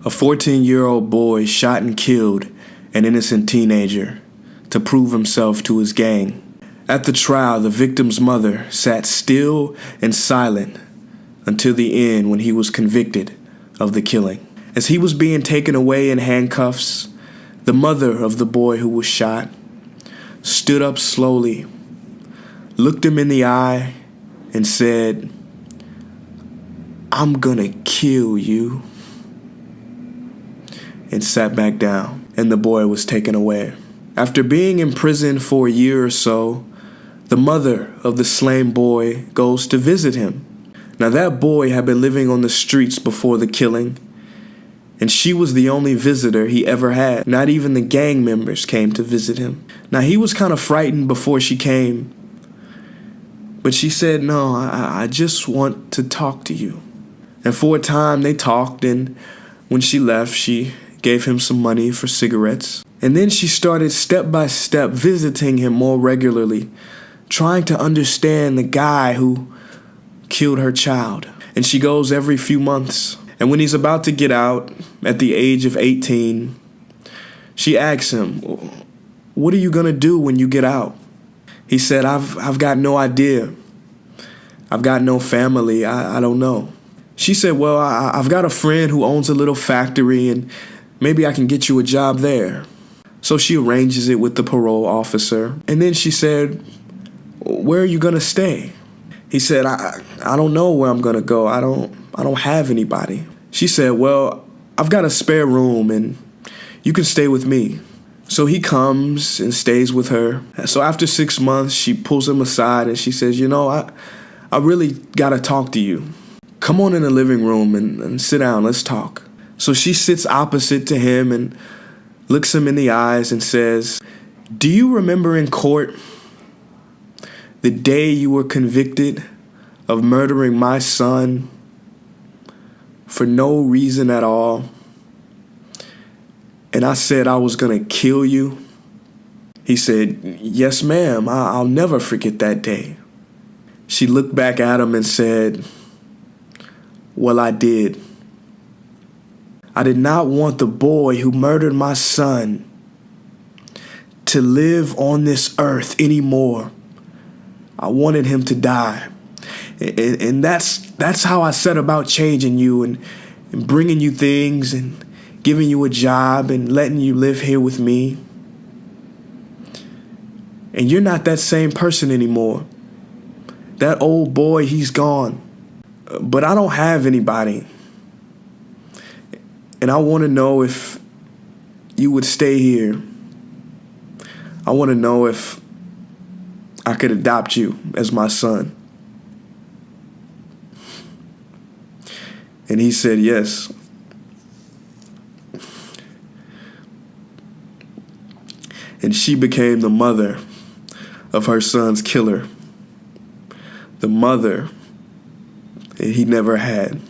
A 14-year-old boy shot and killed an innocent teenager to prove himself to his gang. At the trial, the victim's mother sat still and silent until the end when he was convicted of the killing. As he was being taken away in handcuffs, the mother of the boy who was shot stood up slowly, looked him in the eye, and said, "I'm gonna kill you," and sat back down, and the boy was taken away. After being in prison for a year or so, the mother of the slain boy goes to visit him. Now that boy had been living on the streets before the killing, and she was the only visitor he ever had. Not even the gang members came to visit him. Now he was kind of frightened before she came, but she said, "No, I just want to talk to you." And for a time they talked, and when she left, she gave him some money for cigarettes. And then she started step by step visiting him more regularly, trying to understand the guy who killed her child. And she goes every few months. And when he's about to get out at the age of 18, she asks him, "What are you gonna do when you get out?" He said, I've got no idea. I've got no family. I don't know." She said, "Well, I've got a friend who owns a little factory, and maybe I can get you a job there." So she arranges it with the parole officer. And then she said, "Where are you gonna stay?" He said, I don't know where I'm gonna go. I don't have anybody." She said, "Well, I've got a spare room and you can stay with me." So he comes and stays with her. So after 6 months, she pulls him aside and she says, I really gotta talk to you. Come on in the living room and sit down, let's talk." So she sits opposite to him and looks him in the eyes and says, "Do you remember in court the day you were convicted of murdering my son for no reason at all? And I said I was gonna kill you?" He said, "Yes, ma'am, I'll never forget that day." She looked back at him and said, "Well, I did. I did not want the boy who murdered my son to live on this earth anymore. I wanted him to die. And that's how I set about changing you and bringing you things and giving you a job and letting you live here with me. And you're not that same person anymore. That old boy, he's gone. But I don't have anybody. And I want to know if you would stay here. I want to know if I could adopt you as my son." And he said yes. And she became the mother of her son's killer. The mother he never had.